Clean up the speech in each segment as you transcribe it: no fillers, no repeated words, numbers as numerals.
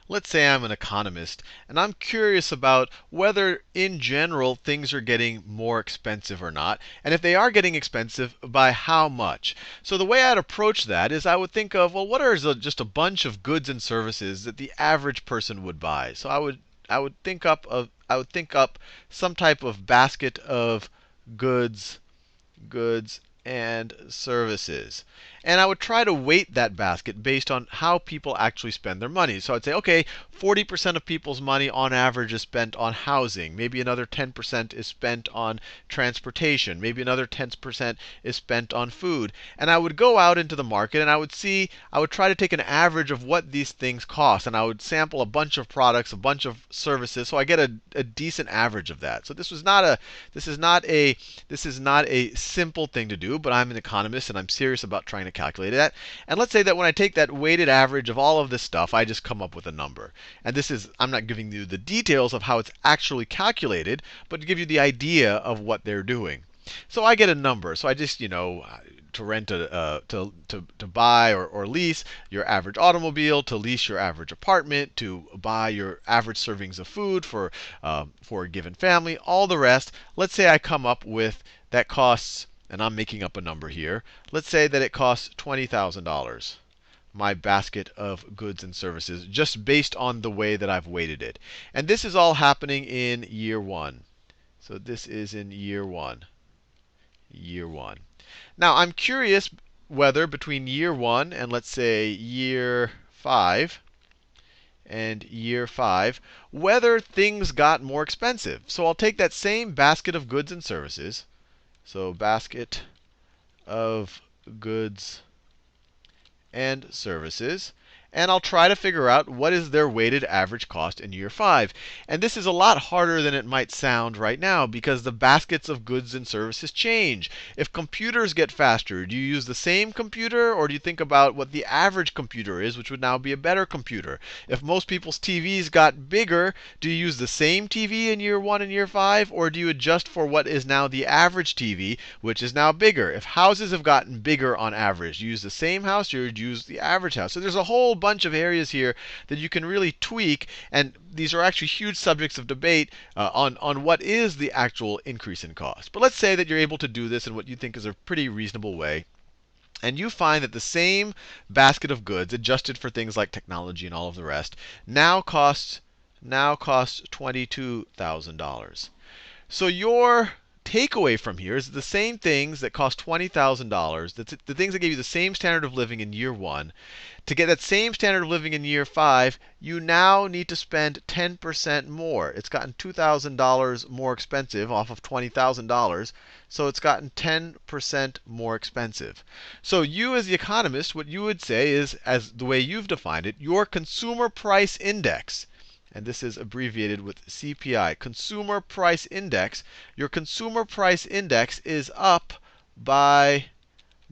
let's say I'm an economist, and I'm curious about whether, in general, things are getting more expensive or not, and if they are getting expensive, by how much. So the way I'd approach that is I would think of, well, what are just a bunch of goods and services that the average person would buy? So I would think up some type of basket of goods and services. And I would try to weight that basket based on how people actually spend their money. So I'd say, okay, 40% of people's money on average is spent on housing. Maybe another 10% is spent on transportation. Maybe another 10% is spent on food. And I would go out into the market and I would try to take an average of what these things cost. And I would sample a bunch of products, a bunch of services, so I get a decent average of that. So this is not a simple thing to do, but I'm an economist and I'm serious about trying to calculate that. And let's say that when I take that weighted average of all of this stuff, I just come up with a number. And I'm not giving you the details of how it's actually calculated, but to give you the idea of what they're doing. So I get a number. So I just, to rent to buy or lease your average automobile, to lease your average apartment, to buy your average servings of food for a given family, all the rest. Let's say I come up with that costs, and I'm making up a number here. Let's say that it costs $20,000, my basket of goods and services, just based on the way that I've weighted it. And this is all happening in year one. So this is in year one. Year one. Now I'm curious whether between year one and let's say year five, whether things got more expensive. So I'll take that same basket of goods and services. So basket of goods and services. And I'll try to figure out what is their weighted average cost in year 5. And this is a lot harder than it might sound right now because the baskets of goods and services change. If computers get faster, do you use the same computer or do you think about what the average computer is, which would now be a better computer? If most people's TVs got bigger, do you use the same TV in year 1 and year 5, or do you adjust for what is now the average TV, which is now bigger? If houses have gotten bigger on average, do you use the same house or do you use the average house? So there's a whole bunch of areas here that you can really tweak, and these are actually huge subjects of debate on what is the actual increase in cost. But let's say that you're able to do this in what you think is a pretty reasonable way. And you find that the same basket of goods, adjusted for things like technology and all of the rest, now costs $22,000. So your takeaway from here is the same things that cost $20,000, the things that gave you the same standard of living in year 1, to get that same standard of living in year 5, you now need to spend 10% more. It's gotten $2,000 more expensive off of $20,000. So it's gotten 10% more expensive. So you as the economist, what you would say is, as the way you've defined it, your consumer price index, and this is abbreviated with CPI, consumer price index, your consumer price index is up by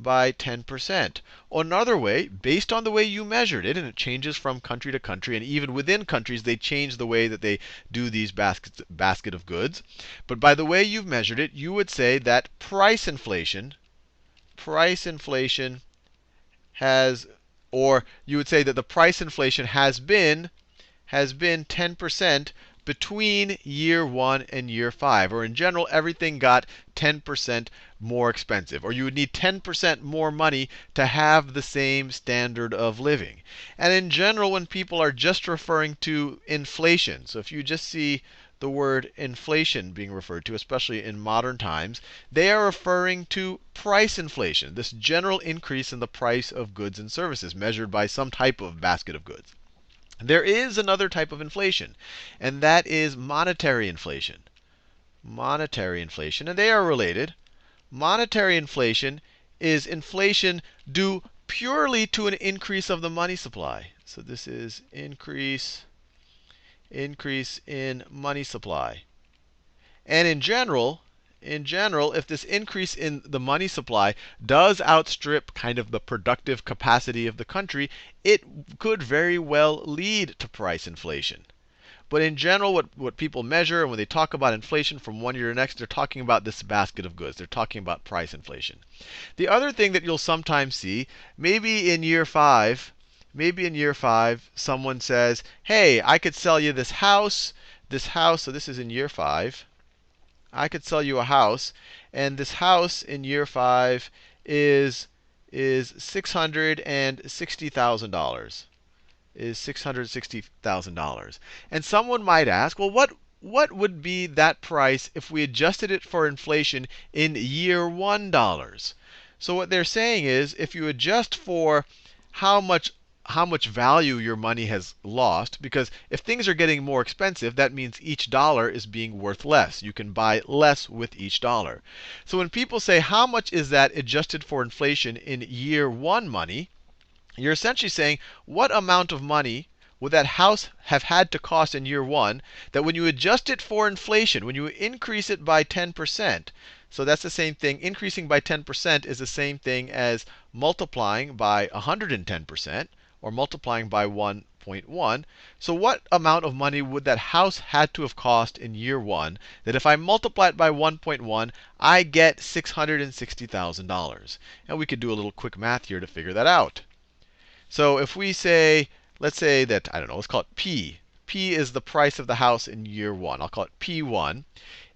10%. Or another way, based on the way you measured it, and it changes from country to country, and even within countries they change the way that they do these basket of goods. But by the way you've measured it, you would say that price inflation has, or you would say that the price inflation has been 10% between year 1 and year 5. Or in general, everything got 10% more expensive. Or you would need 10% more money to have the same standard of living. And in general, when people are just referring to inflation, so if you just see the word inflation being referred to, especially in modern times, they are referring to price inflation, this general increase in the price of goods and services measured by some type of basket of goods. There is another type of inflation, and that is monetary inflation. Monetary inflation, and they are related. Monetary inflation is inflation due purely to an increase of the money supply. So this is increase in money supply. And in general, if this increase in the money supply does outstrip kind of the productive capacity of the country, it could very well lead to price inflation. But in general, what people measure, and when they talk about inflation from one year to next, they're talking about this basket of goods. They're talking about price inflation. The other thing that you'll sometimes see, maybe in year 5, maybe in year 5, someone says, hey, I could sell you this house, so this is in year 5. I could sell you a house, and this house in year 5 is $660,000. Is $660,000. And someone might ask, well, what would be that price if we adjusted it for inflation in year 1 dollars? So what they're saying is, if you adjust for how much value your money has lost, because if things are getting more expensive, that means each dollar is being worth less. You can buy less with each dollar. So when people say, how much is that adjusted for inflation in year 1 money, you're essentially saying, what amount of money would that house have had to cost in year 1 that when you adjust it for inflation, when you increase it by 10%, so that's the same thing, increasing by 10% is the same thing as multiplying by 110%, or multiplying by 1.1. So what amount of money would that house had to have cost in year 1 that if I multiply it by 1.1, I get $660,000? And we could do a little quick math here to figure that out. So if we say, let's say that, I don't know, let's call it P. P is the price of the house in year 1. I'll call it P1.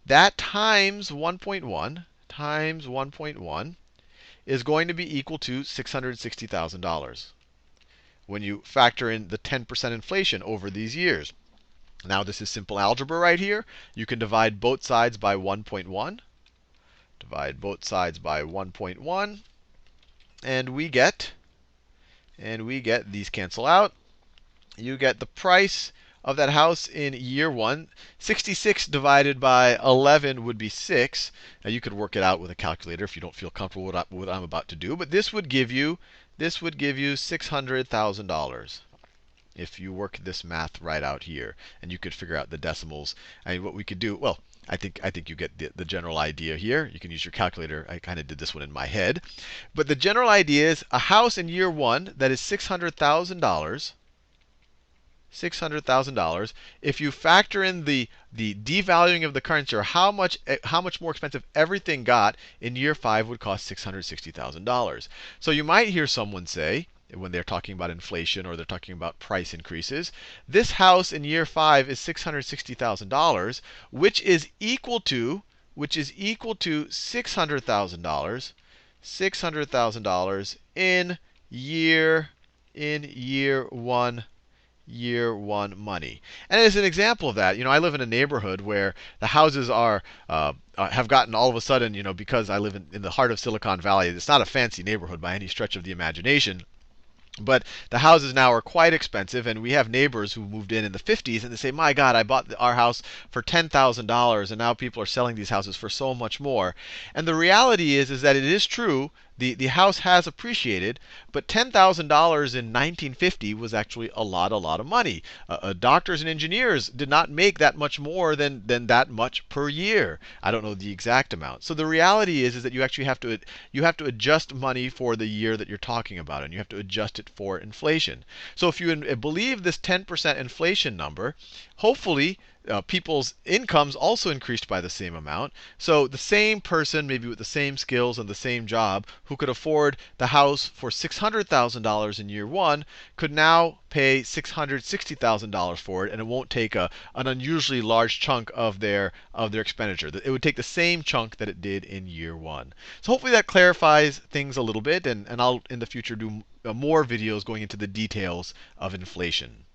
That times 1.1 is going to be equal to $660,000 when you factor in the 10% inflation over these years. Now this is simple algebra right here. You can divide both sides by 1.1. Divide both sides by 1.1. And we get these cancel out. You get the price of that house in year 1. 66 divided by 11 would be 6. Now you could work it out with a calculator if you don't feel comfortable with what I'm about to do. But this would give you $600,000 if you work this math right out here, and you could figure out the decimals. I mean, what we could do, well, I think you get the general idea here. You can use your calculator. I kind of did this one in my head. But the general idea is a house in year 1 that is $600,000. $600,000. If you factor in the devaluing of the currency, or how much more expensive everything got in year 5 would cost $660,000. So you might hear someone say, when they're talking about inflation or they're talking about price increases, this house in year 5 is $660,000, which is equal to $600,000 in year 1 money. And as an example of that, I live in a neighborhood where the houses have gotten all of a sudden, because I live in the heart of Silicon Valley, it's not a fancy neighborhood by any stretch of the imagination. But the houses now are quite expensive, and we have neighbors who moved in the 50s, and they say, my God, I bought our house for $10,000, and now people are selling these houses for so much more. And the reality is that it is true. The house has appreciated, but $10,000 in 1950 was actually a lot of money. Doctors and engineers did not make that much more than that much per year. I don't know the exact amount. So the reality is that you actually have to adjust money for the year that you're talking about, and you have to adjust it for inflation. So if you believe this 10% inflation number, hopefully people's incomes also increased by the same amount. So the same person, maybe with the same skills and the same job, who could afford the house for $600,000 in year 1, could now pay $660,000 for it, and it won't take an unusually large chunk of their expenditure. It would take the same chunk that it did in year 1. So hopefully that clarifies things a little bit, and I'll in the future do more videos going into the details of inflation.